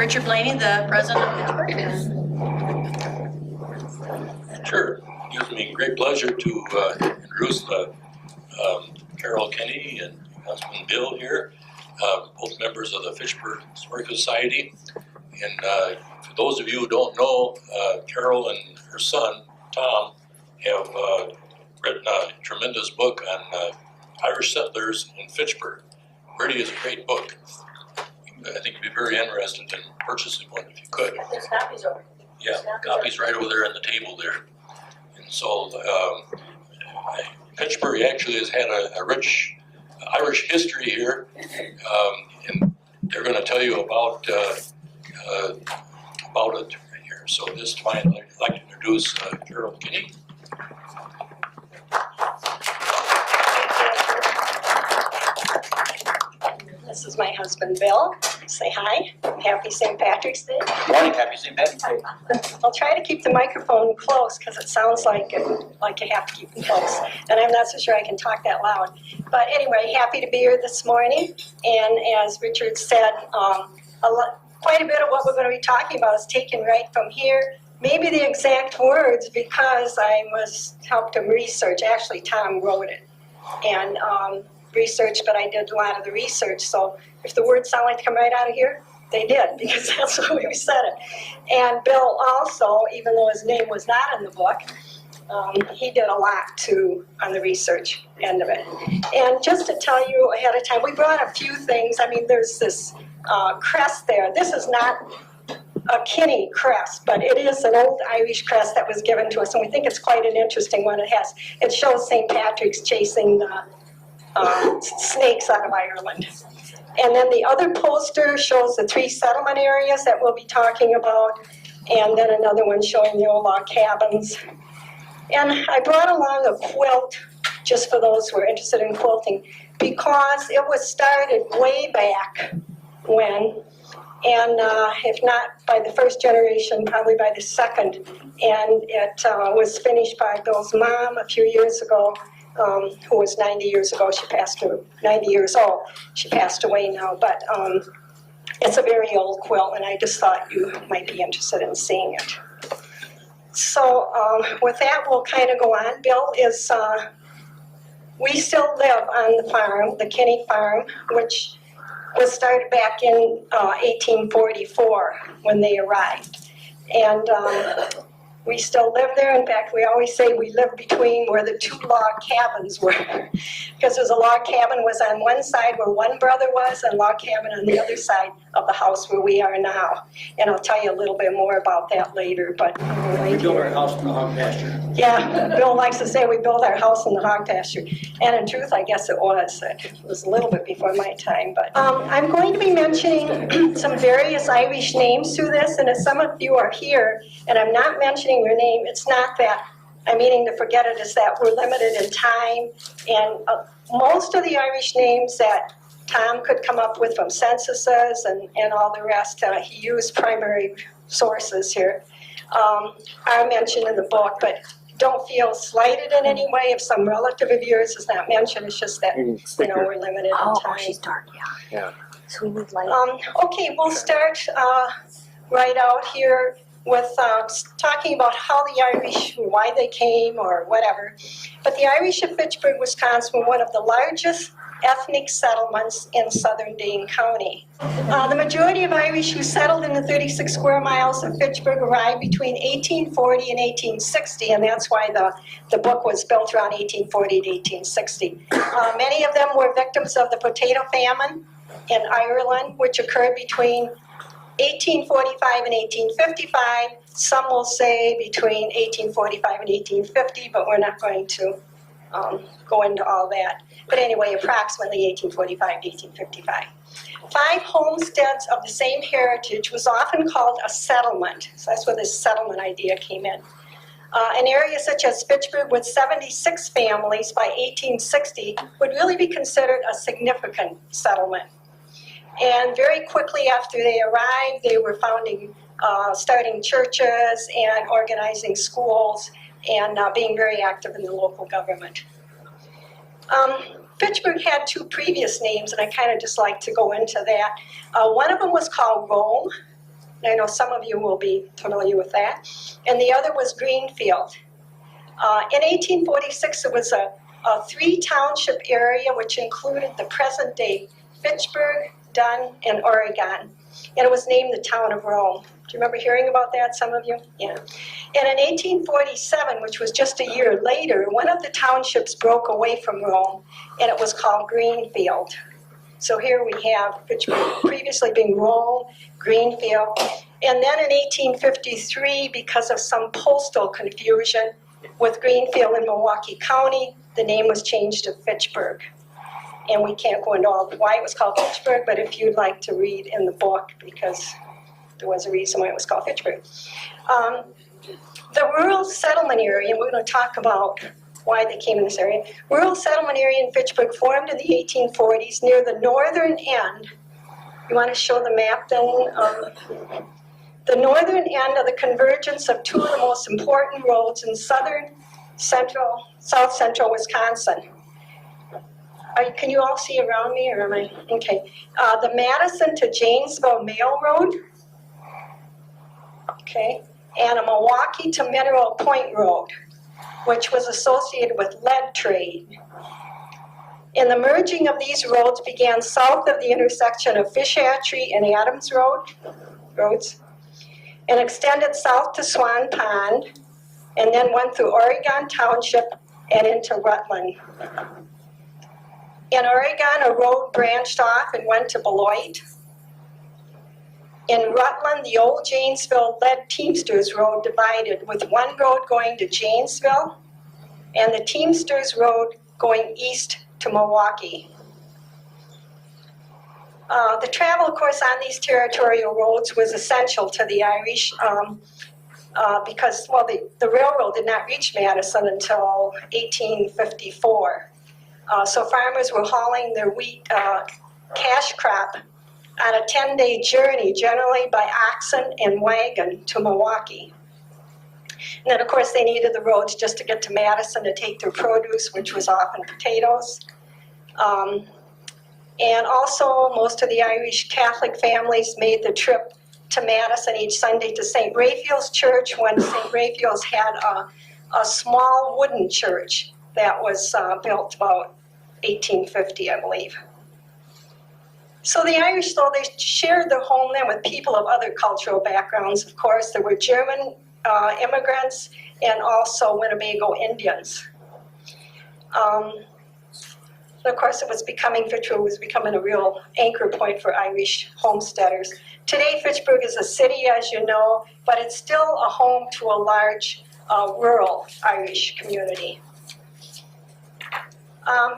Richard Blaney, the president of Fitchburg. Sure. It gives me great pleasure to introduce Carol Kinney and husband Bill here, both members of the Fitchburg Historical Society. And for those of you who don't know, Carol and her son, Tom, have written a tremendous book on Irish settlers in Fitchburg. Really is a great book. I think you'd be very interested in purchasing one if you could. There's copies over. Yeah, copies right over there on the table there. And so Fitchburg actually has had a rich Irish history here, and they're going to tell you about it right here. So this time I'd like to introduce Carol Kinney. This is my husband, Bill. Say hi. Happy St. Patrick's Day. Good morning, happy St. Patrick's Day. I'll try to keep the microphone close because it sounds like you have to keep it close. And I'm not so sure I can talk that loud. But anyway, happy to be here this morning. And as Richard said, quite a bit of what we're going to be talking about is taken right from here. Maybe the exact words because I helped him research. Actually, Tom wrote it. And research, but I did a lot of the research. So if the words sound like they come right out of here, they did, because that's the way we said it. And Bill also, even though his name was not in the book, he did a lot too on the research end of it. And just to tell you ahead of time, we brought a few things. I mean, there's this crest there. This is not a Kinney crest, but it is an old Irish crest that was given to us, and we think it's quite an interesting one. It shows St. Patrick's chasing the snakes out of Ireland. And then the other poster shows the 3 settlement areas that we'll be talking about, and then another one showing the old log cabins. And I brought along a quilt just for those who are interested in quilting, because it was started way back when, and if not by the first generation, probably by the second. And it was finished by Bill's mom a few years ago, who was 90 years ago. She passed away, 90 years old. She passed away now, but it's a very old quilt, and I just thought you might be interested in seeing it. So with that, we'll kind of go on. Bill is, we still live on the farm, the Kinney farm, which was started back in 1844 when they arrived. And we still live there. In fact, we always say we live between where the 2 log cabins were. Because there's a log cabin was on one side where one brother was, and a log cabin on the other side of the house where we are now. And I'll tell you a little bit more about that later. But We built our house in the hog pasture. yeah, Bill likes to say we built our house in the hog pasture. And in truth, I guess it was. It was a little bit before my time. But I'm going to be mentioning some various Irish names through this. And if some of you are here and I'm not mentioning your name, it's not that I'm meaning to forget it, it's that we're limited in time. And most of the Irish names that Tom could come up with from censuses and all the rest, he used primary sources here, are mentioned in the book, but don't feel slighted in any way if some relative of yours is not mentioned. It's just that, we're limited in time. Oh, she's dark, yeah. So we need light. Okay, we'll start right out here with talking about how the Irish, why they came or whatever. But the Irish of Fitchburg, Wisconsin were one of the largest ethnic settlements in southern Dane County. The majority of Irish who settled in the 36 square miles of Fitchburg arrived between 1840 and 1860, and that's why the book was built around 1840 to 1860. Many of them were victims of the potato famine in Ireland, which occurred between 1845 and 1855. Some will say between 1845 and 1850, but we're not going to go into all that. But anyway, approximately 1845 to 1855. 5 homesteads of the same heritage was often called a settlement. So that's where this settlement idea came in. An area such as Fitchburg with 76 families by 1860 would really be considered a significant settlement. And very quickly after they arrived, they were starting churches and organizing schools and being very active in the local government. Fitchburg had 2 previous names, and I kind of just like to go into that. One of them was called Rome, I know some of you will be familiar with that. And the other was Greenfield. In 1846, it was a three-township area which included the present-day Fitchburg, Dunn, and Oregon. And it was named the town of Rome. Do you remember hearing about that, some of you? Yeah. And in 1847, which was just a year later, one of the townships broke away from Rome, and it was called Greenfield. So here we have Fitchburg previously being Rome, Greenfield. And then in 1853, because of some postal confusion with Greenfield in Milwaukee County, the name was changed to Fitchburg. And we can't go into all why it was called Fitchburg, but if you'd like to read in the book, because there was a reason why it was called Fitchburg. The rural settlement area, and we're going to talk about why they came in this area. Rural settlement area in Fitchburg formed in the 1840s near the northern end. You want to show the map then? The northern end of the convergence of two of the most important roads in south central Wisconsin. Can you all see around me, or am I? Okay. The Madison to Janesville Mail Road. Okay. And a Milwaukee to Mineral Point Road, which was associated with lead trade. And the merging of these roads began south of the intersection of Fish Hatchery and Adams roads, and extended south to Swan Pond, and then went through Oregon Township and into Rutland. In Oregon, a road branched off and went to Beloit. In Rutland, the old Janesville Lead Teamsters Road divided, with one road going to Janesville and the Teamsters Road going east to Milwaukee. The travel, of course, on these territorial roads was essential to the Irish because, well, the railroad did not reach Madison until 1854. So farmers were hauling their wheat cash crop on a 10-day journey, generally by oxen and wagon, to Milwaukee. And then, of course, they needed the roads just to get to Madison to take their produce, which was often potatoes. And also, most of the Irish Catholic families made the trip to Madison each Sunday to St. Raphael's Church, when St. Raphael's had a small wooden church that was built about 1850, I believe. So the Irish, though, they shared their homeland with people of other cultural backgrounds, of course. There were German immigrants and also Winnebago Indians. Of course, Fitchburg was becoming a real anchor point for Irish homesteaders. Today, Fitchburg is a city, as you know, but it's still a home to a large rural Irish community.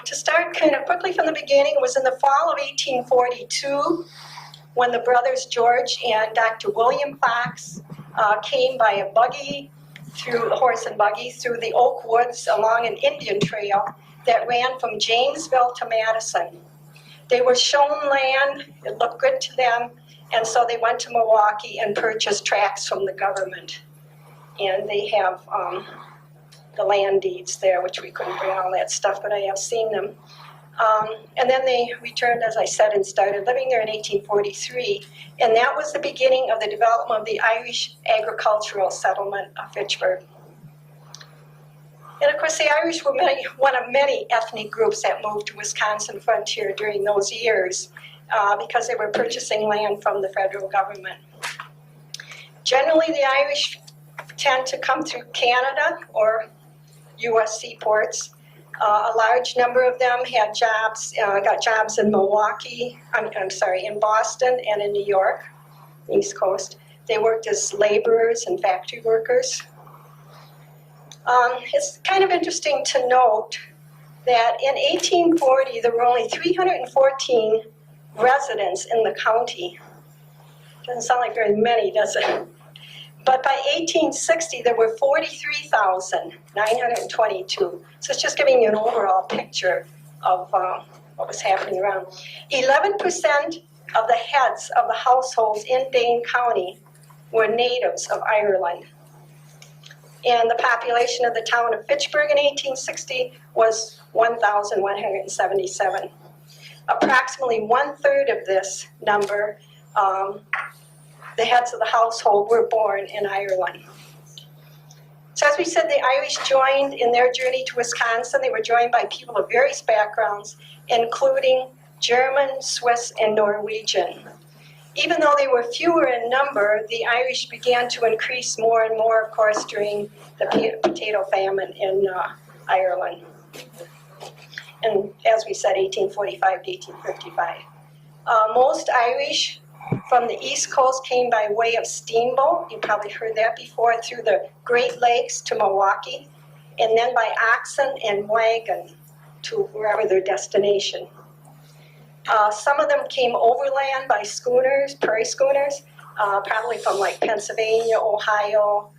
To start kind of quickly from the beginning, it was in the fall of 1842 when the brothers George and Dr. William Fox came by a buggy, through a horse and buggy, through the oak woods along an Indian trail that ran from Janesville to Madison. They were shown land, it looked good to them, and so they went to Milwaukee and purchased tracts from the government. And they have the land deeds there, which we couldn't bring all that stuff, but I have seen them. And then they returned, as I said, and started living there in 1843. And that was the beginning of the development of the Irish agricultural settlement of Fitchburg. And of course, the Irish were one of many ethnic groups that moved to Wisconsin frontier during those years because they were purchasing land from the federal government. Generally, the Irish tend to come through Canada or U.S. seaports. A large number of them had jobs, got jobs in in Boston and in New York, East Coast. They worked as laborers and factory workers. It's kind of interesting to note that in 1840, there were only 314 residents in the county. Doesn't sound like very many, does it? But by 1860, there were 43,922. So it's just giving you an overall picture of what was happening around. 11% of the heads of the households in Dane County were natives of Ireland. And the population of the town of Fitchburg in 1860 was 1,177. Approximately 1/3 of this number the heads of the household were born in Ireland. So as we said, the Irish joined in their journey to Wisconsin. They were joined by people of various backgrounds, including German, Swiss, and Norwegian. Even though they were fewer in number, the Irish began to increase more and more, of course, during the potato famine in Ireland. And as we said, 1845 to 1855. Most Irish from the East Coast came by way of steamboat. You probably heard that before, through the Great Lakes to Milwaukee, and then by oxen and wagon to wherever their destination. Some of them came overland by schooners, prairie schooners, probably from like Pennsylvania, Ohio,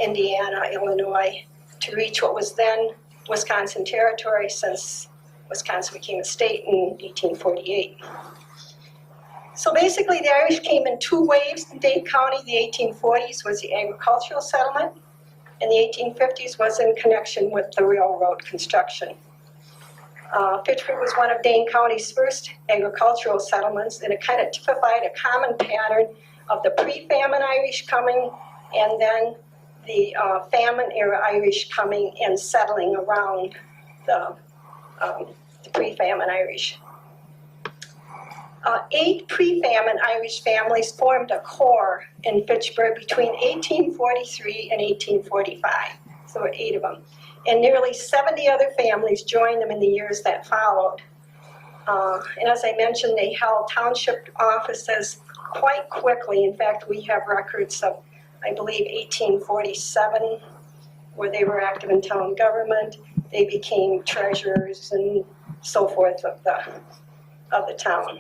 Indiana, Illinois, to reach what was then Wisconsin Territory, since Wisconsin became a state in 1848. So basically the Irish came in two waves in Dane County. The 1840s was the agricultural settlement, and the 1850s was in connection with the railroad construction. Fitchburg was one of Dane County's first agricultural settlements, and it kind of typified a common pattern of the pre-famine Irish coming, and then the famine-era Irish coming and settling around the pre-famine Irish. 8 pre-famine Irish families formed a core in Fitchburg between 1843 and 1845. So there were 8 of them. And nearly 70 other families joined them in the years that followed. And as I mentioned, they held township offices quite quickly. In fact, we have records of, I believe, 1847, where they were active in town government. They became treasurers and so forth of the town.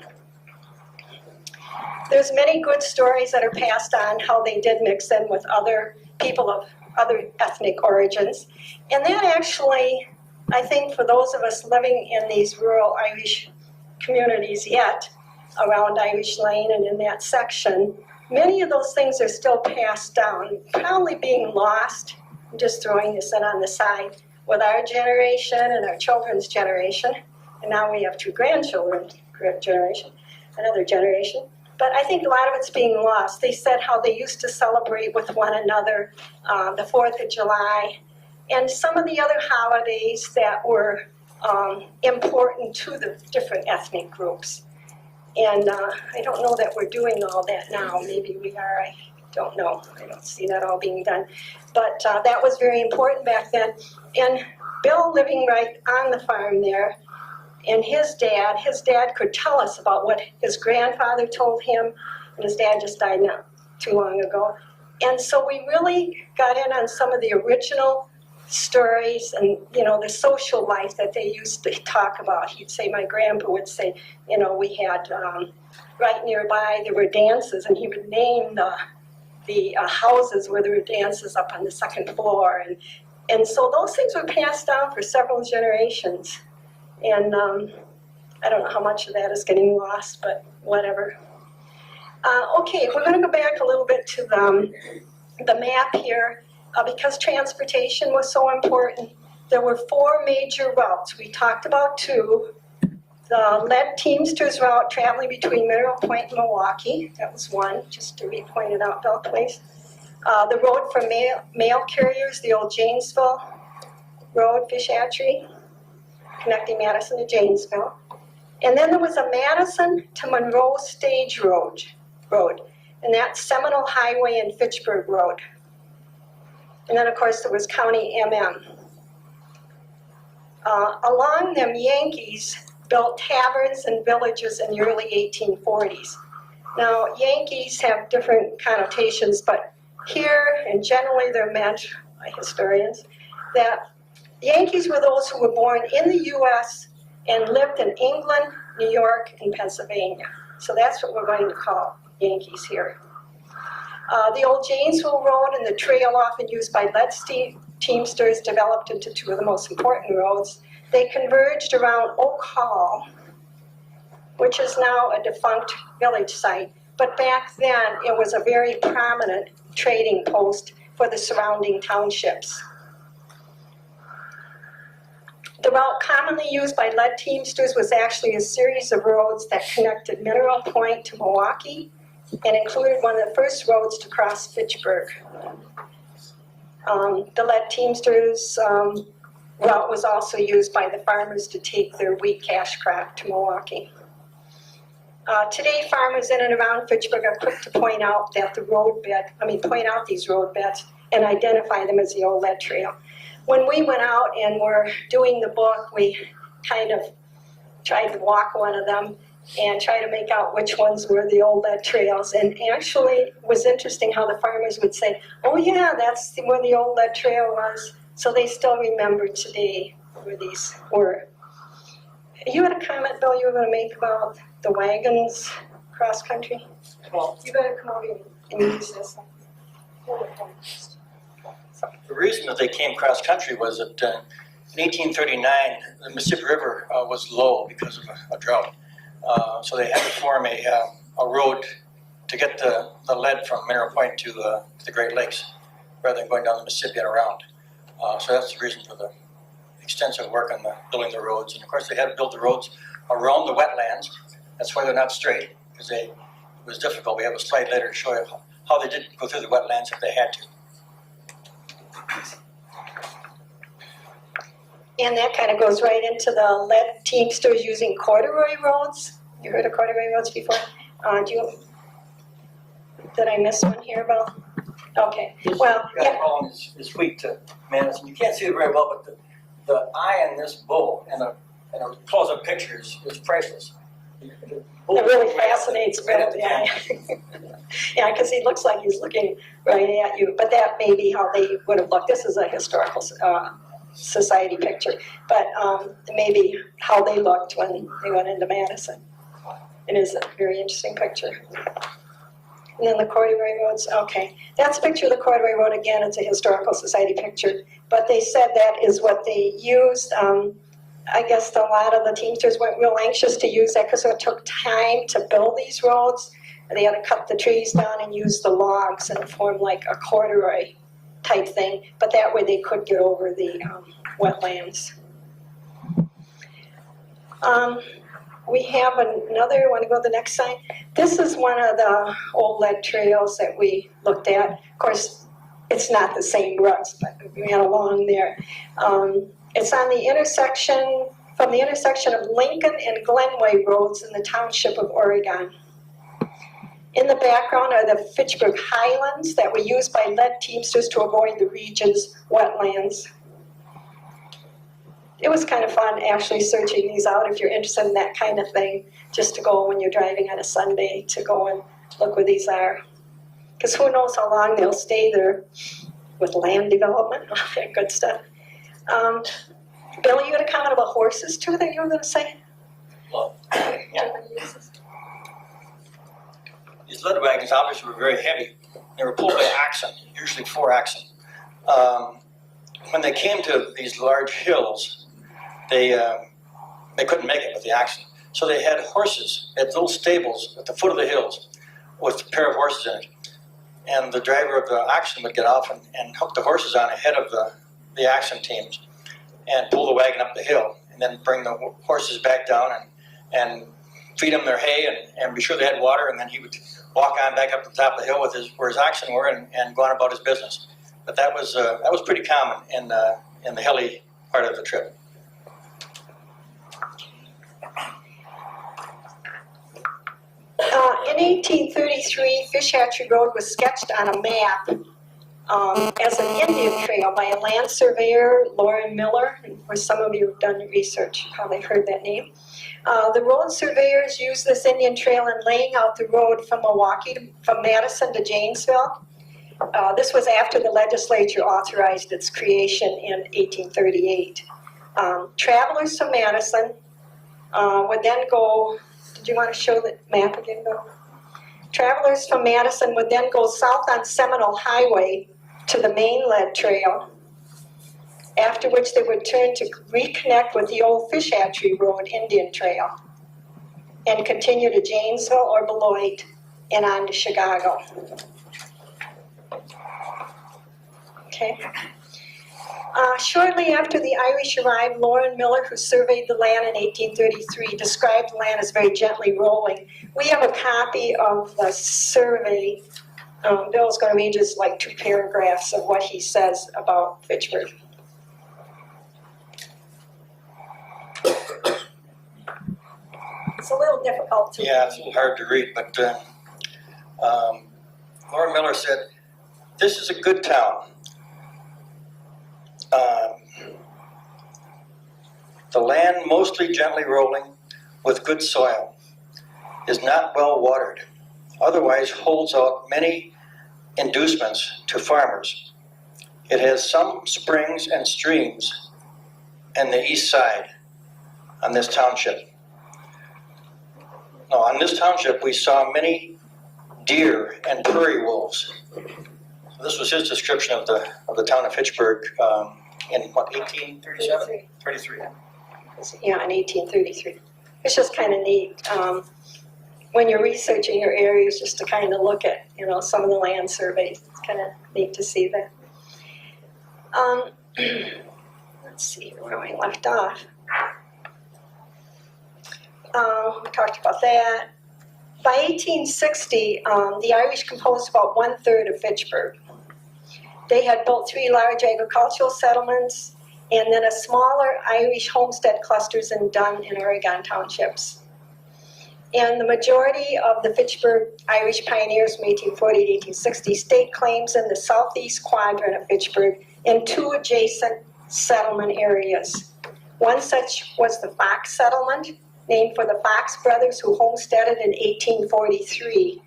There's many good stories that are passed on how they did mix in with other people of other ethnic origins. And that actually, I think for those of us living in these rural Irish communities yet, around Irish Lane and in that section, many of those things are still passed down, probably being lost. I'm just throwing this in on the side, with our generation and our children's generation. And now we have 2 grandchildren's generation, another generation. But I think a lot of it's being lost. They said how they used to celebrate with one another the 4th of July and some of the other holidays that were important to the different ethnic groups. And I don't know that we're doing all that now. Maybe we are, I don't know. I don't see that all being done. But that was very important back then. And Bill, living right on the farm there, and his dad could tell us about what his grandfather told him, and his dad just died not too long ago. And so we really got in on some of the original stories and, you know, the social life that they used to talk about. He'd say, my grandpa would say, you know, we had, right nearby there were dances, and he would name the houses where there were dances up on the 2nd floor. And so those things were passed down for several generations. And I don't know how much of that is getting lost, but whatever. Okay, we're going to go back a little bit to the map here. Because transportation was so important, there were 4 major routes. We talked about 2. The lead Teamsters route traveling between Mineral Point and Milwaukee. That was 1, just to be pointed out, Bill, please. The road for mail carriers, the old Janesville Road, Fish Hatchery, connecting Madison to Janesville. And then there was a Madison to Monroe Stage Road, and that's Seminole Highway and Fitchburg Road. And then, of course, there was County MM. Along them, Yankees built taverns and villages in the early 1840s. Now, Yankees have different connotations, but here, and generally they're meant by historians, that Yankees were those who were born in the U.S. and lived in England, New York, and Pennsylvania. So that's what we're going to call Yankees here. The old Janesville Road and the trail often used by lead teamsters developed into 2 of the most important roads. They converged around Oak Hall, which is now a defunct village site. But back then, it was a very prominent trading post for the surrounding townships. The route commonly used by lead teamsters was actually a series of roads that connected Mineral Point to Milwaukee and included one of the first roads to cross Fitchburg. The lead teamsters route was also used by the farmers to take their wheat cash crop to Milwaukee. Today, farmers in and around Fitchburg are quick to point out that point out these road beds and identify them as the old lead trail. When we went out and were doing the book, we kind of tried to walk one of them and try to make out which ones were the old lead trails. And actually, it was interesting how the farmers would say, oh yeah, that's where the old lead trail was. So they still remember today where these were. You had a comment, Bill, you were going to make about the wagons cross country? Well, you better come over and use this. The reason that they came cross country was that in 1839, the Mississippi River was low because of a drought. So they had to form a road to get the lead from Mineral Point to the Great Lakes, rather than going down the Mississippi and around. So that's the reason for the extensive work on building the roads. And of course, they had to build the roads around the wetlands. That's why they're not straight, because it was difficult. We have a slide later to show you how they did go through the wetlands if they had to. And that kind of goes right into the lead teamsters using corduroy roads. You heard of corduroy roads before? Did I miss one here, Bill? Okay, well, That column is wheat to Madison. You can't see it very well, but the eye in this bull and a close-up picture is priceless. it really fascinates me. Yeah, yeah, because he looks like he's looking right at you. But that may be how they would have looked. This is a historical society picture, but maybe how they looked when they went into Madison. It is a very interesting picture. And then the corduroy roads, okay. That's a picture of the corduroy road. Again, it's a historical society picture. But they said that is what they used. I guess a lot of the Teamsters weren't real anxious to use that because it took time to build these roads. And they had to cut the trees down and use the logs and form like a corduroy type thing. But that way they could get over the wetlands. We have another, want to go to the next slide? This is one of the old lead trails that we looked at. Of course, it's not the same routes, but we ran along there. It's on the intersection, from the intersection of Lincoln and Glenway roads in the township of Oregon. In the background are the Fitchburg Highlands that were used by lead teamsters to avoid the region's wetlands. It was kind of fun actually searching these out if you're interested in that kind of thing, just to go when you're driving on a Sunday to go and look where these are. Because who knows how long they'll stay there with land development, all that good stuff. Bill, you had a comment about horses too that you were going to say? Well, yeah. These lead wagons obviously were very heavy. They were pulled by oxen, usually 4 oxen. When they came to these large hills, they couldn't make it with the oxen. So they had horses at little stables at the foot of the hills with a pair of horses in it. And the driver of the oxen would get off and hook the horses on ahead of the oxen teams and pull the wagon up the hill and then bring the horses back down and feed them their hay and be sure they had water, and then he would walk on back up to the top of the hill with where his oxen were and go on about his business. But that was pretty common in the hilly part of the trip. In 1833, Fish Hatchery Road was sketched on a map as an Indian trail by a land surveyor, Lauren Miller. And for some of you who've done research, probably heard that name. The road surveyors used this Indian trail in laying out the road from from Madison to Janesville. This was after the legislature authorized its creation in 1838. Travelers from Madison would then go, did you want to show the map again, Bill? Travelers from Madison would then go south on Seminole Highway to the main lead trail, after which they would turn to reconnect with the old Fish Hatchery Road Indian Trail and continue to Janesville or Beloit and on to Chicago. Okay. Shortly after the Irish arrived, Lauren Miller, who surveyed the land in 1833, described the land as very gently rolling. We have a copy of the survey. Bill's going to read just like 2 paragraphs of what he says about Fitchburg. It's a little difficult to Yeah, it's a little hard to read, but Lauren Miller said, "This is a good town. The land, mostly gently rolling, with good soil, is not well watered, otherwise holds out many inducements to farmers. It has some springs and streams on the east side on this township. No, on this township we saw many deer and prairie wolves." This was his description of the town of Fitchburg in what, 1837? 33. Yeah, in 1833. It's just kind of neat. When you're researching your areas, just to kind of look at, some of the land surveys. It's kind of neat to see that. Let's see where I left off. We talked about that. By 1860, the Irish composed about 1/3 of Fitchburg. They had built 3 large agricultural settlements and then a smaller Irish homestead clusters in Dunn and Oregon townships. And the majority of the Fitchburg Irish pioneers from 1840 to 1860 staked claims in the southeast quadrant of Fitchburg in 2 adjacent settlement areas. One such was the Fox settlement, named for the Fox brothers who homesteaded in 1843.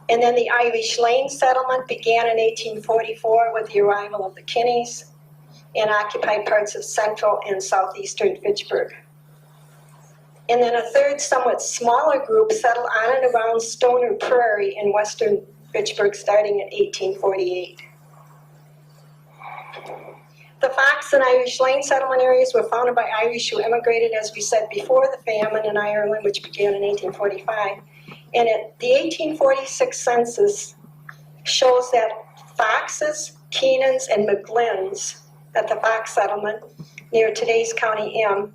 And then the Irish Lane settlement began in 1844 with the arrival of the Kinneys and occupied parts of central and southeastern Fitchburg. And then a third, somewhat smaller group settled on and around Stoner Prairie in western Fitchburg starting in 1848. The Fox and Irish Lane settlement areas were founded by Irish who immigrated, as we said, before the famine in Ireland, which began in 1845. And the 1846 census shows that Foxes, Keenans, and McGlynn's at the Fox settlement near today's County M.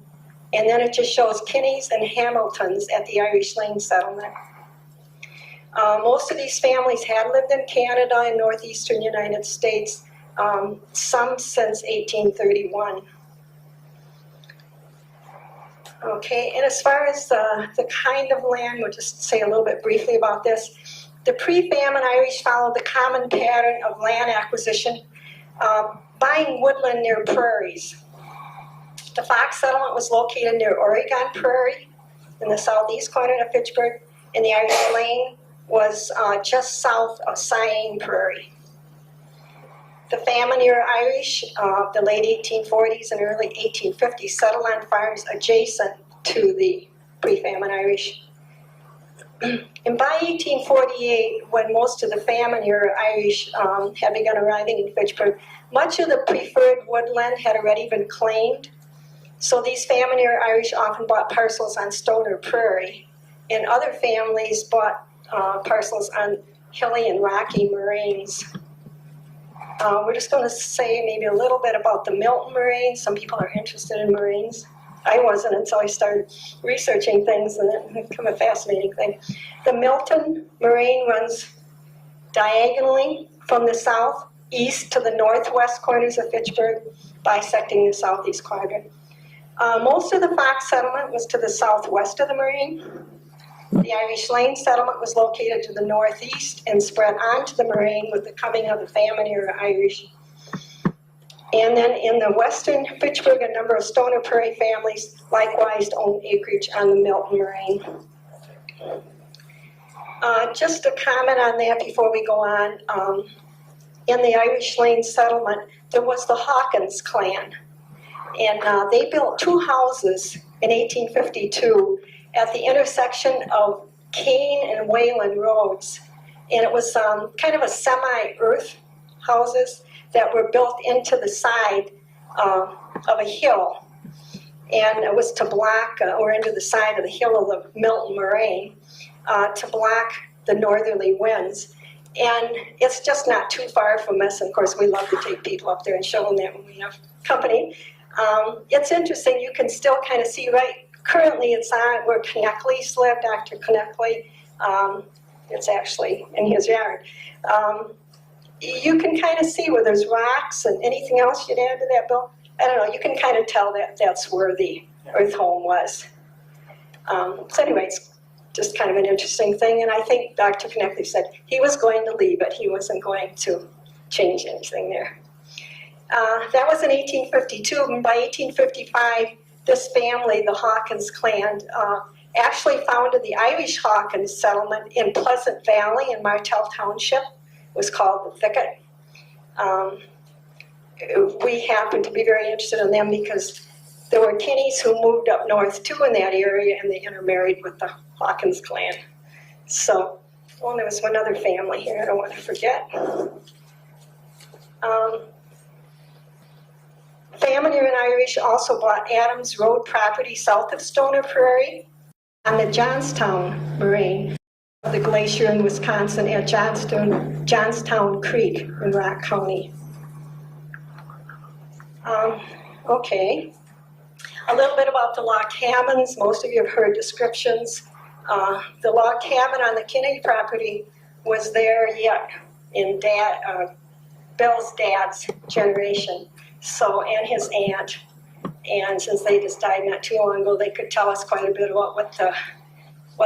And then it just shows Kinneys and Hamiltons at the Irish Lane settlement. Most of these families had lived in Canada and northeastern United States, some since 1831. Okay, and as far as the kind of land, we'll just say a little bit briefly about this. The pre-famine Irish followed the common pattern of land acquisition, buying woodland near prairies. The Fox settlement was located near Oregon Prairie in the southeast corner of Fitchburg, and the Irish Lane was just south of Cyane Prairie. The famine-era Irish, the late 1840s and early 1850s, settled on farms adjacent to the pre-famine Irish. And by 1848, when most of the famine-era Irish had begun arriving in Fitchburg, much of the preferred woodland had already been claimed. So these famine-era Irish often bought parcels on Stoner Prairie, and other families bought parcels on hilly and rocky moraines. We're just going to say maybe a little bit about the Milton Moraine. Some people are interested in moraines. I wasn't until I started researching things, and it became a fascinating thing. The Milton Moraine runs diagonally from the southeast to the northwest corners of Fitchburg, bisecting the southeast quadrant. Most of the Fox settlement was to the southwest of the moraine. The Irish Lane settlement was located to the northeast and spread onto the moraine with the coming of the famine-era Irish. And then in the western Fitchburg, a number of Stoner Prairie families likewise owned acreage on the Milton Moraine. Just a comment on that before we go on. In the Irish Lane settlement, there was the Hawkins clan. And they built 2 houses in 1852 at the intersection of Kane and Wayland roads. And it was kind of a semi-earth houses that were built into the side of a hill. And it was to block, or into the side of the hill of the Milton Moraine, to block the northerly winds. And it's just not too far from us. Of course, we love to take people up there and show them that when we have company. It's interesting, you can still kind of see currently it's on where Kneckley's live, Dr. Kneckley. It's actually in his yard. You can kind of see where there's rocks and anything else you'd add to that, Bill? I don't know, you can kind of tell that that's where the Earth home was. So anyway, it's just kind of an interesting thing, and I think Dr. Kneckley said he was going to leave it, he wasn't going to change anything there. That was in 1852, and by 1855, this family, the Hawkins clan, actually founded the Irish Hawkins settlement in Pleasant Valley in Martell Township. It was called the Thicket. We happened to be very interested in them because there were Kinneys who moved up north too in that area, and they intermarried with the Hawkins clan. So, well, there was one other family here I don't want to forget. Family and Irish also bought Adams Road property south of Stoner Prairie on the Johnstown moraine of the glacier in Wisconsin at Johnstown Creek in Rock County. Okay. A little bit about the log cabins. Most of you have heard descriptions. The log cabin on the Kinney property was there yet in Bill's dad's generation, and his aunt. And since they just died not too long ago, they could tell us quite a bit about what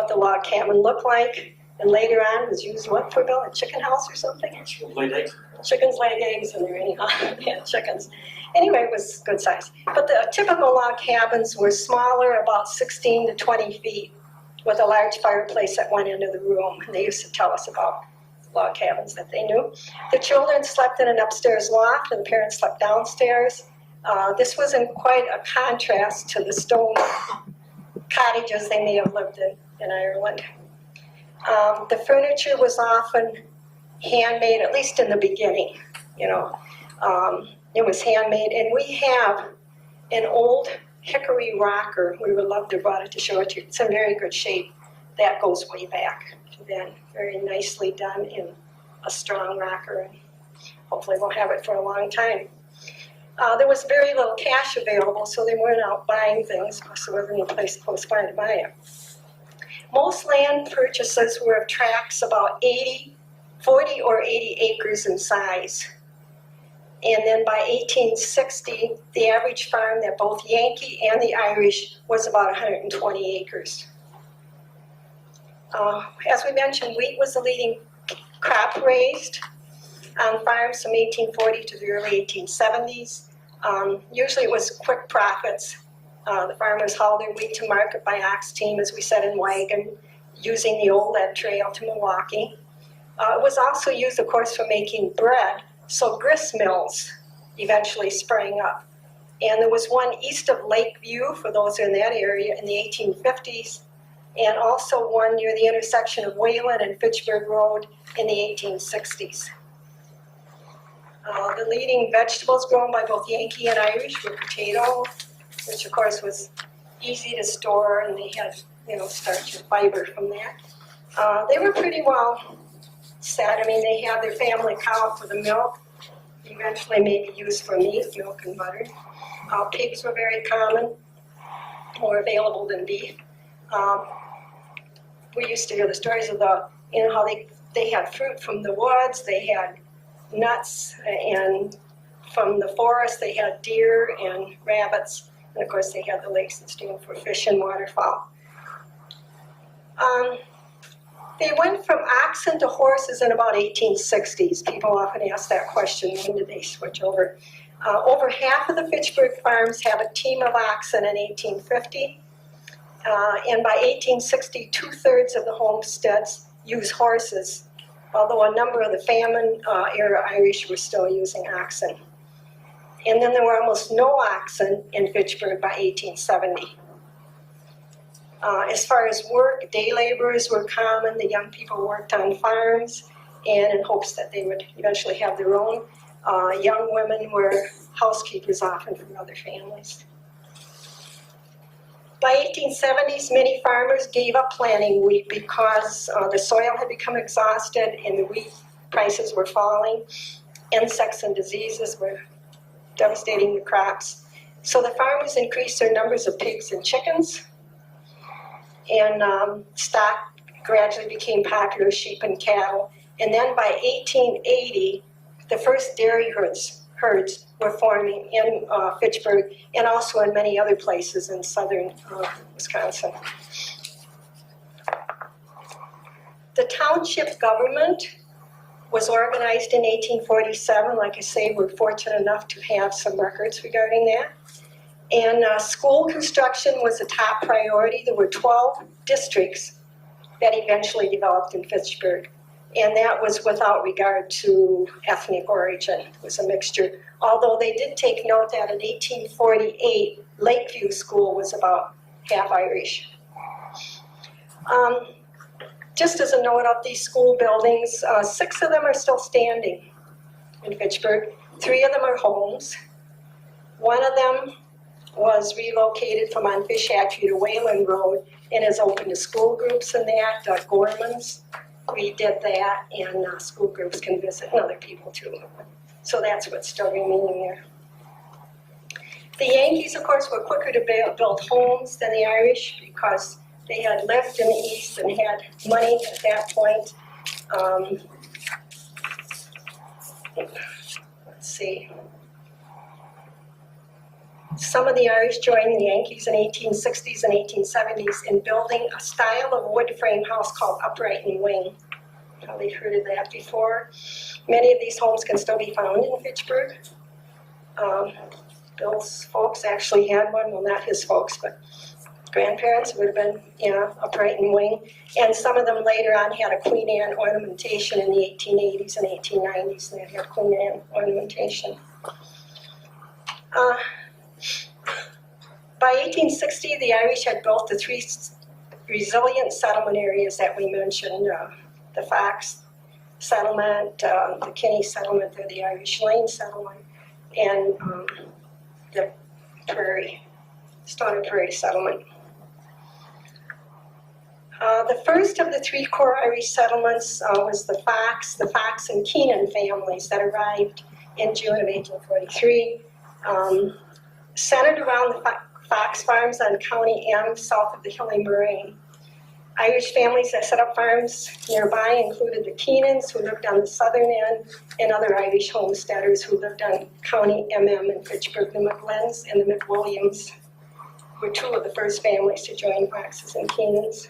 the log cabin looked like. And later on, it was used what for, Bill? A chicken house or something? Laid eggs. Chickens laid eggs in there anyhow. Yeah, chickens. Anyway, it was good size. But the typical log cabins were smaller, about 16 to 20 feet, with a large fireplace at one end of the room. And they used to tell us about log cabins that they knew. The children slept in an upstairs loft, and the parents slept downstairs. This was in quite a contrast to the stone cottages they may have lived in Ireland. The furniture was often handmade, at least in the beginning, you know. It was handmade, and we have an old hickory rocker. We would love to have brought it to show it to you. It's in very good shape. That goes way back then, very nicely done in a strong rocker, and hopefully we'll have it for a long time. There was very little cash available, so they weren't out buying things because there wasn't any place close by to buy it. Most land purchases were of tracts about 40 or 80 acres in size. And then by 1860, the average farm that both Yankee and the Irish was about 120 acres. As we mentioned, wheat was the leading crop raised on farms from 1840 to the early 1870s. Usually it was quick profits. The farmers hauled their wheat to market by ox team, as we said, in wagon, using the old lead trail to Milwaukee. It was also used, of course, for making bread, so grist mills eventually sprang up. And there was one east of Lakeview, for those in that area, in the 1850s, and also one near the intersection of Wayland and Fitchburg Road in the 1860s. The leading vegetables grown by both Yankee and Irish were potato, which of course was easy to store, and they had, starch and fiber from that. They were pretty well set. I mean, they had their family cow for the milk, eventually maybe used for meat, milk and butter. Pigs were very common, more available than beef. We used to hear the stories of how they had fruit from the woods, they had nuts, and from the forest they had deer and rabbits, and of course they had the lakes and streams for fish and waterfowl. They went from oxen to horses in about 1860s. People often ask that question, when did they switch over? Over half of the Fitchburg farms have a team of oxen in 1850. And by 1860, 2/3 of the homesteads use horses, although a number of the famine-era Irish were still using oxen. And then there were almost no oxen in Fitchburg by 1870. As far as work, day laborers were common. The young people worked on farms, and in hopes that they would eventually have their own. Young women were housekeepers often from other families. By 1870s, many farmers gave up planting wheat because the soil had become exhausted and the wheat prices were falling. Insects and diseases were devastating the crops. So the farmers increased their numbers of pigs and chickens, and stock gradually became popular, sheep and cattle. And then by 1880, the first dairy herds were forming in Fitchburg and also in many other places in southern Wisconsin. The township government was organized in 1847. Like I say, we're fortunate enough to have some records regarding that. And school construction was a top priority. There were 12 districts that eventually developed in Fitchburg. And that was without regard to ethnic origin. It was a mixture. Although they did take note that in 1848, Lakeview School was about half Irish. Just as a note of these school buildings, 6 of them are still standing in Fitchburg. 3 of them are homes. 1 of them was relocated from on Fish Hatchery to Wayland Road and is open to school groups and that. Gorman's, we did that, and school groups can visit, and other people too. So that's what's still remaining there. The Yankees, of course, were quicker to build homes than the Irish because they had lived in the East and had money at that point. Let's see. Some of the Irish joined the Yankees in 1860s and 1870s in building a style of wood frame house called upright and wing. Probably heard of that before. Many of these homes can still be found in Fitchburg. Bill's folks actually had one, well, not his folks, but grandparents would have been, upright and wing. And some of them later on had a Queen Anne ornamentation in the 1880s and 1890s, and they had Queen Anne ornamentation. By 1860, the Irish had built the 3 resilient settlement areas that we mentioned, the Fox settlement, the Kinney settlement, or the Irish Lane settlement, and the Stony Prairie settlement. The first of the 3 core Irish settlements was the Fox and Keenan families that arrived in June of 1843. Centered around the Fox farms on County M, south of the Hilly Moraine. Irish families that set up farms nearby included the Keenans, who lived on the southern end, and other Irish homesteaders who lived on County MM in Fitchburg. The McGlenns and the McWilliams were 2 of the first families to join Foxes and Keenans.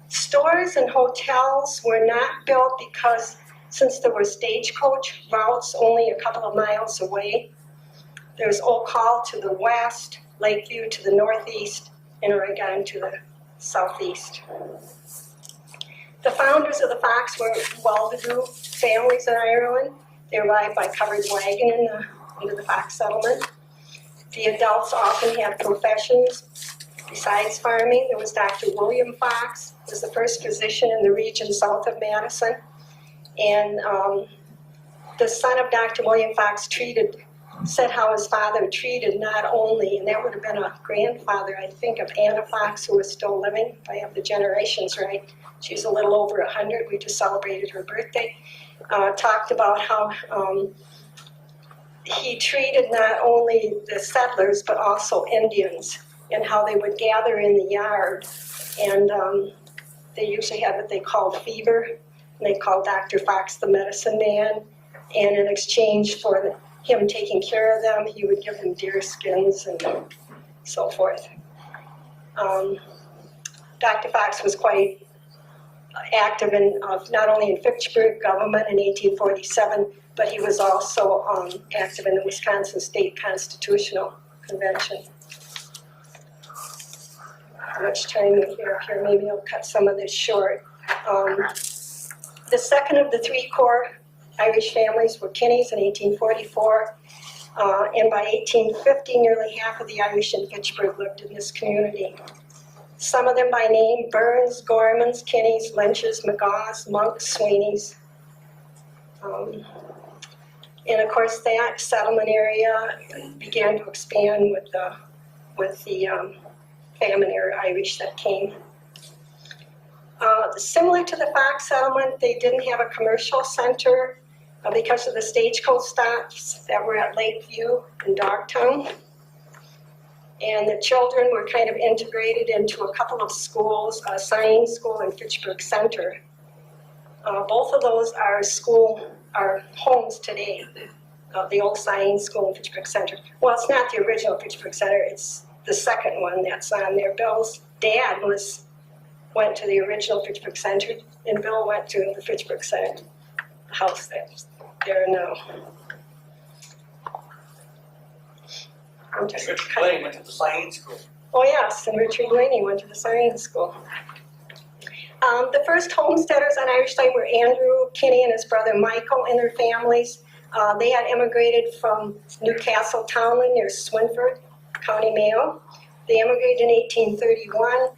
Stores and hotels were not built because since there were stagecoach routes only a couple of miles away, there's Oak Hall to the west, Lakeview to the northeast, and Oregon to the southeast. The founders of the Fox were well-to-do families in Ireland. They arrived by covered wagon into the Fox settlement. The adults often had professions besides farming. There was Dr. William Fox, who was the first physician in the region south of Madison. And the son of Dr. William Fox said how his father treated not only, and that would have been a grandfather, I think, of Anna Fox, who was still living, if I have the generations right. She's a little over 100. We just celebrated her birthday. Talked about how he treated not only the settlers, but also Indians, and how they would gather in the yard. And they usually had what they called fever. And they called Dr. Fox the medicine man. And in exchange for him taking care of them, he would give them deer skins and so forth. Dr. Fox was quite active in not only in Fitchburg government in 1847, but he was also active in the Wisconsin State Constitutional Convention. How much time we have here? Maybe I'll cut some of this short. The second of the 3 core Irish families were Kinneys in 1844, and by 1850, nearly half of the Irish in Fitchburg lived in this community. Some of them by name: Burns, Gormans, Kinneys, Lynches, McGaws, Monks, Sweeneys. And of course, that settlement area began to expand with the famine era Irish that came. Similar to the Fox settlement, they didn't have a commercial center because of the stagecoach stops that were at Lakeview and Dogtown. And the children were kind of integrated into a couple of schools, a science school and Fitchburg Center. Both of those are homes today, the old science school and Fitchburg Center. Well, it's not the original Fitchburg Center, it's the second one that's on there. Bill's dad went to the original Fitchburg Center, and Bill went to the Fitchburg Center, the house that's there now. I'm just Richard Blaine went to the science school. Oh yes, and Richard Blaney went to the science school. The first homesteaders on Irish Lane were Andrew Kinney and his brother Michael and their families. They had immigrated from Newcastle Townland near Swinford, County Mayo. They immigrated in 1831.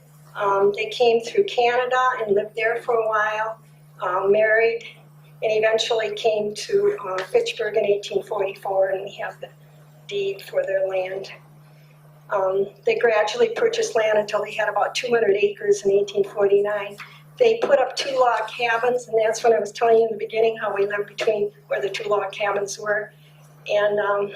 They came through Canada and lived there for a while, married, and eventually came to Fitchburg in 1844, and we have the deed for their land. They gradually purchased land until they had about 200 acres in 1849. They put up 2 log cabins, and that's when I was telling you in the beginning how we lived between where the 2 log cabins were. And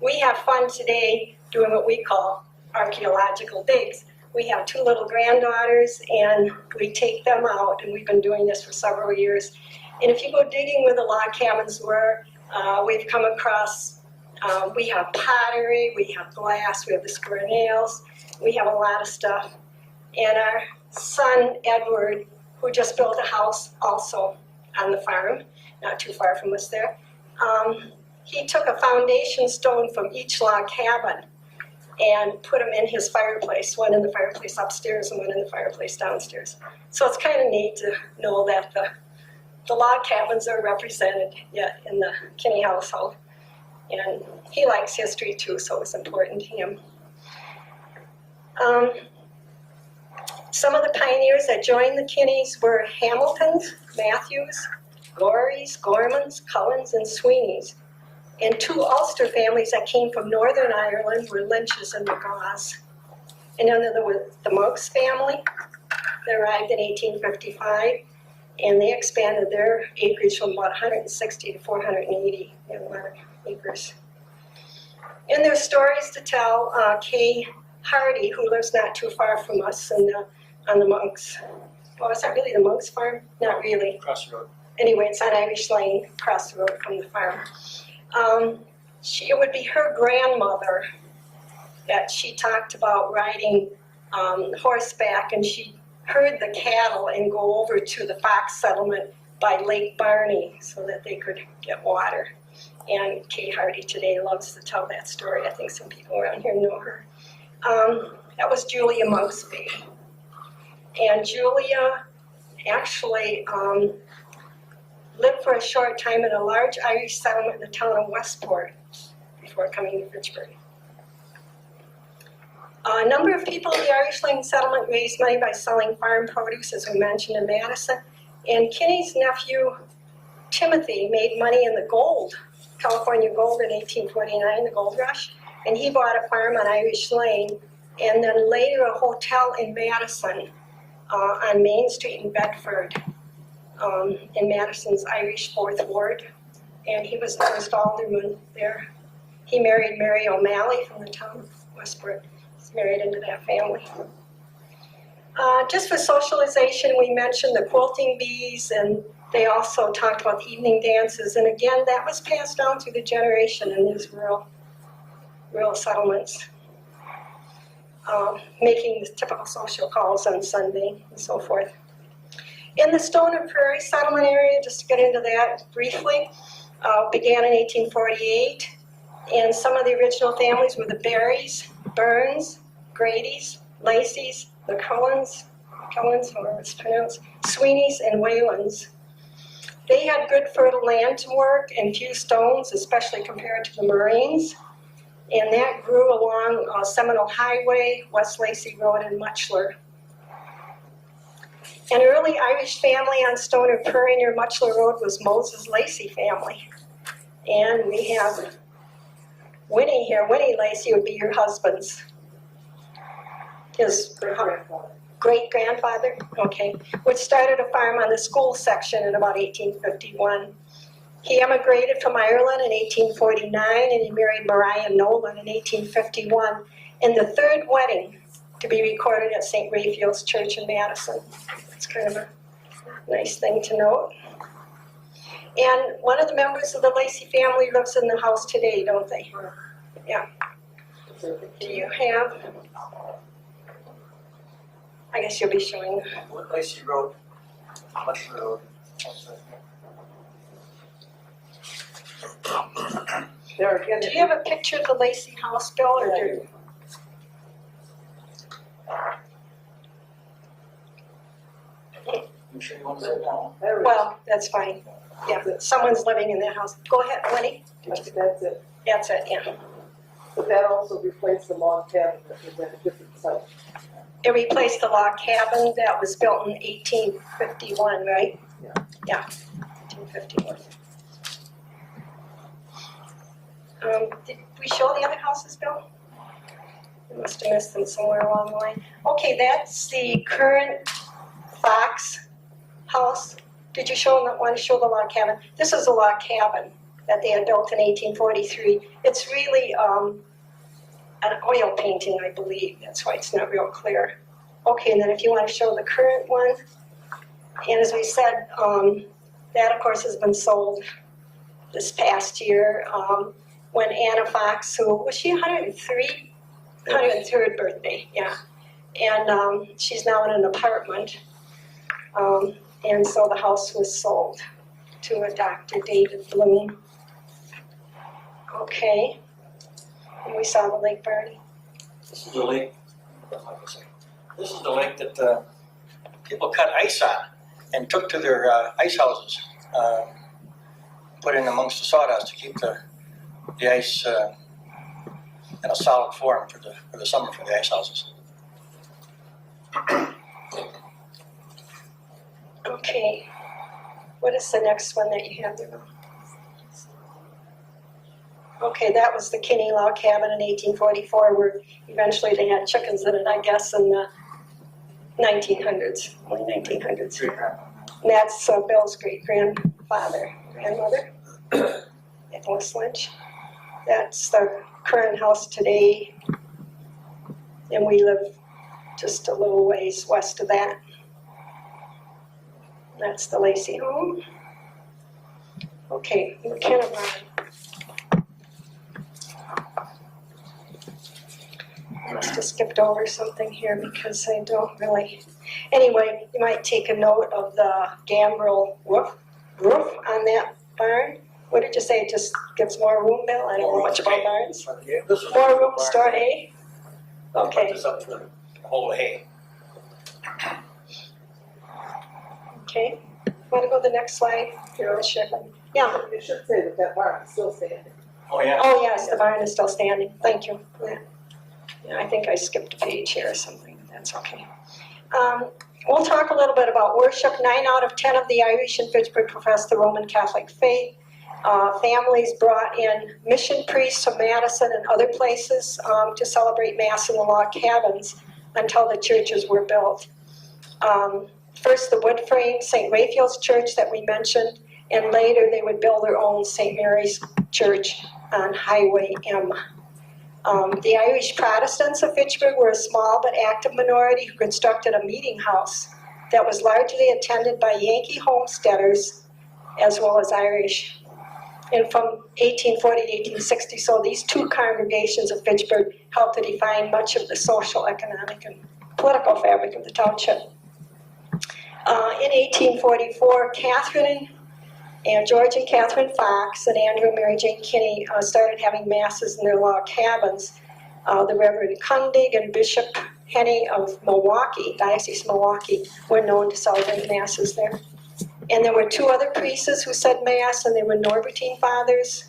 we have fun today doing what we call archaeological digs. We have 2 little granddaughters, and we take them out, and we've been doing this for several years. And if you go digging where the log cabins were, we've come across, we have pottery, we have glass, we have the square nails, we have a lot of stuff. And our son, Edward, who just built a house also on the farm, not too far from us there, he took a foundation stone from each log cabin and put them in his fireplace, one in the fireplace upstairs and one in the fireplace downstairs. So it's kind of neat to know that the log cabins are represented yet in the Kinney household. And he likes history too, so it's important to him. Some of the pioneers that joined the Kinneys were Hamiltons, Matthews, Goreys, Gormans, Cullens, and Sweeneys. And 2 Ulster families that came from Northern Ireland were Lynches and McGaws. And then there was the Monks family that arrived in 1855, and they expanded their acreage from about 160 to 480 acres. And there's stories to tell. Kay Hardy, who lives not too far from us on the Monks. Well, is that really the Monks farm? Not really. Across the road. Anyway, it's on Irish Lane, across the road from the farm. It would be her grandmother that she talked about riding horseback, and she herd the cattle and go over to the Fox settlement by Lake Barney so that they could get water. And Kay Hardy today loves to tell that story. I think some people around here know her. That was Julia Monksby. And Julia actually lived for a short time in a large Irish settlement in the town of Westport before coming to Fitchburg. A number of people in the Irish Lane settlement raised money by selling farm produce, as we mentioned, in Madison. And Kinney's nephew, Timothy, made money in the gold, California gold in 1849, the gold rush. And he bought a farm on Irish Lane, and then later a hotel in Madison on Main Street in Bedford, in Madison's Irish 4th Ward. And he was the first alderman there. He married Mary O'Malley from the town of Westport. He's married into that family. Just for socialization, we mentioned the quilting bees, and they also talked about the evening dances. And again, that was passed down through the generation in these rural settlements. Making the typical social calls on Sunday and so forth. In the Stoner Prairie settlement area, just to get into that briefly, began in 1848, and some of the original families were the Berries, Burns, Grady's, Lacey's, the Cullens, however it's pronounced, Sweeneys, and Whalens. They had good fertile land to work and few stones, especially compared to the Marines. And that grew along Seminole Highway, West Lacey Road, and Muchler. An early Irish family on Stoner Prairie near Muchler Road was Moses Lacey family. And we have Winnie here. Winnie Lacey would be your husband's, his great-grandfather, okay, which started a farm on the school section in about 1851. He emigrated from Ireland in 1849, and he married Maria Nolan in 1851, in the third wedding to be recorded at St. Raphael's Church in Madison. It's kind of a nice thing to note. And one of the members of the Lacey family lives in the house today, don't they? Yeah. Do you have? I guess you'll be showing. What Lacey Road? What's the road? Do you have a picture of the Lacey house, Bill, or do you? You sure you want to sit down? Well, that's fine. Yeah, someone's living in that house. Go ahead, Winnie. That's it. That's it, yeah. But that also replaced the log cabin that was at a different site. It replaced the log cabin that was built in 1851, right? Yeah. Yeah, 1851. Did we show the other houses, Bill? We must have missed them somewhere along the line. Okay, that's the current Fox house. Did you want to show the log cabin? This is a log cabin that they had built in 1843. It's really an oil painting, I believe. That's why it's not real clear. Okay, and then if you want to show the current one. And as we said, that of course has been sold this past year. When Anna Fox, who, was she 103? 103rd birthday, yeah. And she's now in an apartment. And so the house was sold to a Dr. David Bloom. Okay. And we saw the Lake Barney. This is the lake. This is the lake that people cut ice on and took to their ice houses. Put in amongst the sawdust to keep the ice in a solid form for the summer for the ice houses. Okay. What is the next one that you have there? Okay, that was the Kinney Log Cabin in 1844, where eventually they had chickens in it, I guess, in the 1900s, early 1900s. And that's Bill's great-grandmother. Nicholas Lynch. That's the current house today, and we live just a little ways west of that. That's the Lacey home. Okay, McKenna Barn. I must have skipped over something here because I don't really. Anyway, you might take a note of the gambrel roof on that barn. What did you say? It just gives more room, Bill? I don't know much about barns. More room to store hay? Okay. This up for a whole hay. Okay. Want to go to the next slide? Here, I'll show you. Yeah. You should say that that barn is still standing. Oh, yeah. Oh, yes, the barn is still standing. Thank you. Yeah, I think I skipped a page here or something. That's okay. We'll talk a little bit about worship. 9 out of 10 of the Irish in Fitchburg profess the Roman Catholic faith. Families brought in mission priests from Madison and other places to celebrate Mass in the log cabins until the churches were built. First, the wood frame St. Raphael's Church that we mentioned, and later they would build their own St. Mary's Church on Highway M. The Irish Protestants of Fitchburg were a small but active minority who constructed a meeting house that was largely attended by Yankee homesteaders as well as Irish. And from 1840 to 1860, so these two congregations of Fitchburg helped to define much of the social, economic, and political fabric of the township. In 1844, Catherine and George and Catherine Fox and Andrew and Mary Jane Kinney started having masses in their log cabins. The Reverend Kundig and Bishop Henney of Milwaukee, Diocese of Milwaukee, were known to celebrate masses there. And there were 2 other priests who said mass, and they were Norbertine fathers,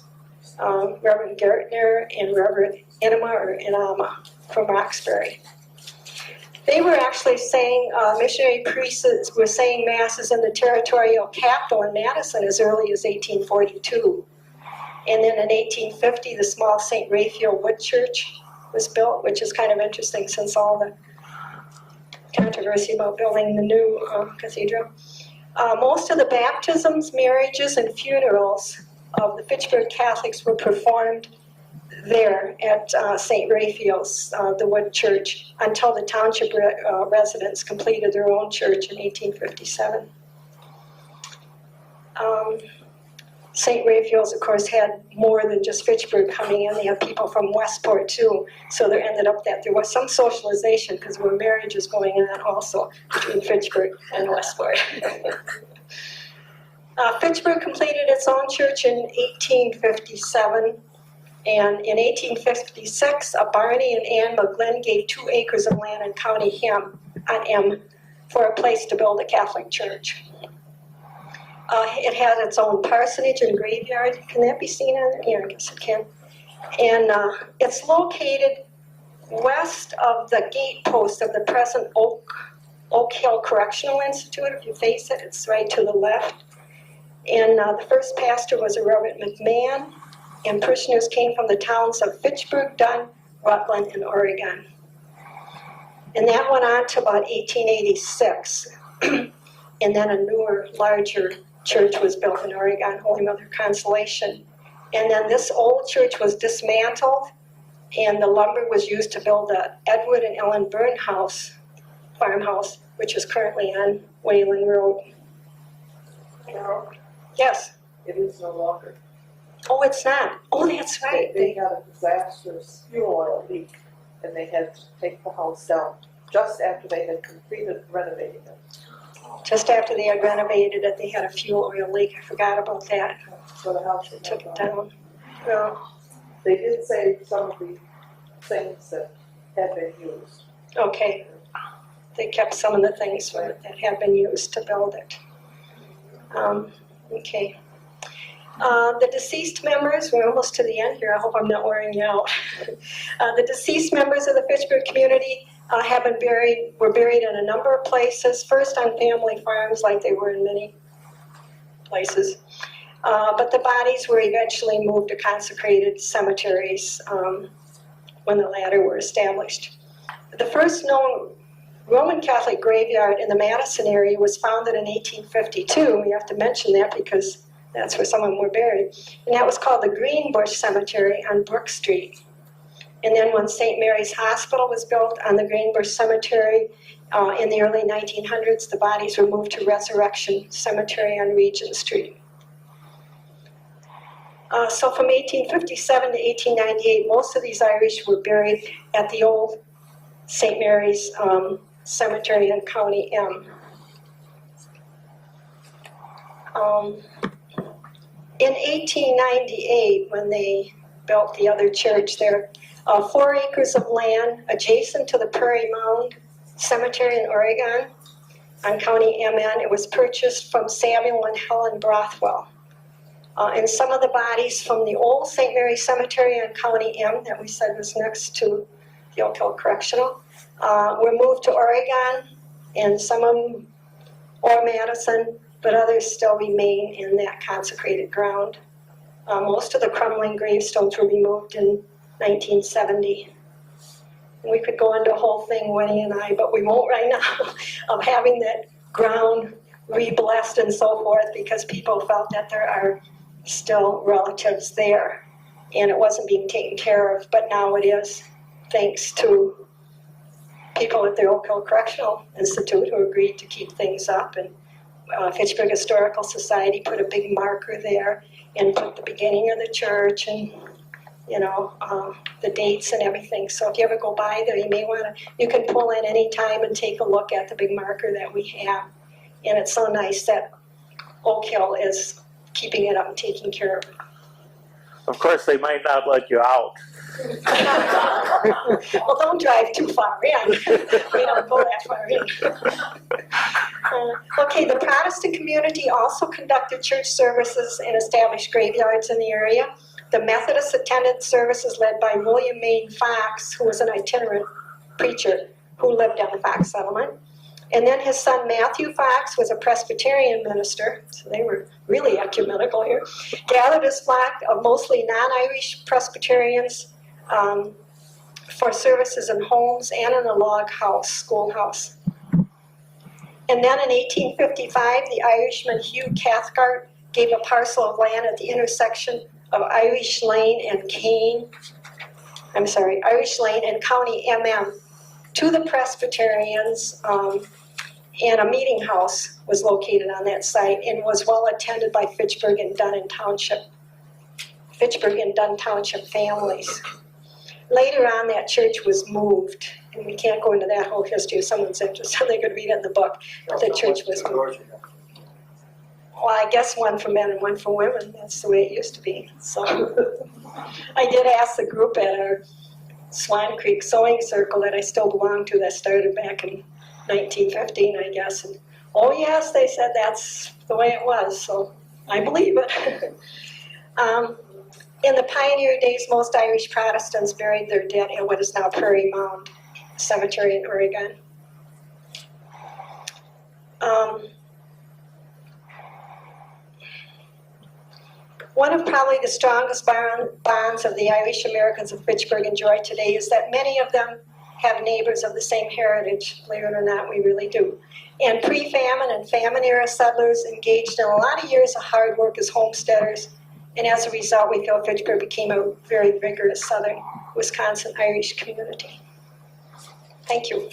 Reverend Gertner and Reverend Inama from Roxbury. They were actually saying, missionary priests were saying masses in the territorial capital in Madison as early as 1842. And then in 1850, the small St. Raphael Wood Church was built, which is kind of interesting since all the controversy about building the new cathedral. Most of the baptisms, marriages, and funerals of the Fitchburg Catholics were performed there at St. Raphael's, the wood church, until the township residents completed their own church in 1857. St. Raphael's, of course, had more than just Fitchburg coming in. They had people from Westport, too. So there ended up that there was some socialization because there were marriages going on also between Fitchburg and Westport. Fitchburg completed its own church in 1857. And in 1856, Barney and Ann McGlynn gave 2 acres of land in County M for a place to build a Catholic church. It has its own parsonage and graveyard. Can that be seen on there? Yeah, I guess it can. And it's located west of the gate post of the present Oak Hill Correctional Institute. If you face it, it's right to the left. And the first pastor was a Reverend McMahon, and parishioners came from the towns of Fitchburg, Dunn, Rutland, and Oregon. And that went on to about 1886. And then a newer, larger church was built in Oregon, Holy Mother Consolation. And then this old church was dismantled, and the lumber was used to build the Edward and Ellen Byrne house, farmhouse, which is currently on Wayland Road. Now, Yes. it is no longer. Oh, it's not. Oh, that's right. They had a disastrous fuel oil leak, and they had to take the house down just after they had completed renovating it. Just after they had renovated it, they had a fuel oil leak. I forgot about that. So the house was Took it down. down. Well, They did save some of the things that had been used. okay. They kept some of the things that had been used to build it. Okay. The deceased members, we're almost to the end here. I hope I'm not wearing you out. The deceased members of the Fitchburg community were buried in a number of places. First on family farms, like they were in many places. But the bodies were eventually moved to consecrated cemeteries when the latter were established. The first known Roman Catholic graveyard in the Madison area was founded in 1852. We have to mention that because that's where some of them were buried. And that was called the Greenbush Cemetery on Brook Street. And then when St. Mary's Hospital was built on the Greenbush Cemetery in the early 1900s, the bodies were moved to Resurrection Cemetery on Regent Street. So from 1857 to 1898, most of these Irish were buried at the old St. Mary's Cemetery in County M. In 1898, when they built the other church there, 4 acres of land adjacent to the Prairie Mound Cemetery in Oregon on County MN, it was purchased from Samuel and Helen Brothwell. And some of the bodies from the old St. Mary Cemetery on County M that we said was next to the Oak Hill Correctional were moved to Oregon, and some of them, or Madison, but others still remain in that consecrated ground. Most of the crumbling gravestones were removed in 1970. And we could go into a whole thing, Winnie and I, but we won't right now, of having that ground re-blessed and so forth, because people felt that there are still relatives there, and it wasn't being taken care of, but now it is, thanks to people at the Oak Hill Correctional Institute who agreed to keep things up. And Fitchburg Historical Society put a big marker there and put the beginning of the church and, you know, the dates and everything. So if you ever go by there, you may want to, you can pull in any time and take a look at the big marker that we have. And it's so nice that Oak Hill is keeping it up and taking care of it. Of course, they might not let you out. Well, don't drive too far in. We don't go that far in. Okay, the Protestant community also conducted church services and established graveyards in the area. The Methodists attended services led by William Main Fox, who was an itinerant preacher who lived on the Fox settlement. And then his son Matthew Fox was a Presbyterian minister, so they were really ecumenical here, gathered his flock of mostly non-Irish Presbyterians for services in homes and in a log house, schoolhouse. And then in 1855, the Irishman Hugh Cathcart gave a parcel of land at the intersection of Irish Lane and Irish Lane and County MM to the Presbyterians, and a meeting house was located on that site and was well attended by Fitchburg and Dunn Township families. Later on, that church was moved, and we can't go into that whole history. If someone's interested, they could read it in the book, but the church was moved. Well, I guess one for men and one for women. That's the way it used to be. So I did ask the group at our Swan Creek Sewing Circle that I still belong to, that started back in 1915, I guess. And, oh yes, they said that's the way it was, so I believe it. In the pioneer days, most Irish Protestants buried their dead in what is now Prairie Mound Cemetery in Oregon. One of probably the strongest bonds of the Irish Americans of Fitchburg enjoy today is that many of them have neighbors of the same heritage. Believe it or not, we really do. And pre-famine and famine-era settlers engaged in a lot of years of hard work as homesteaders, and as a result, we feel Fitchburg became a very vigorous southern Wisconsin Irish community. Thank you.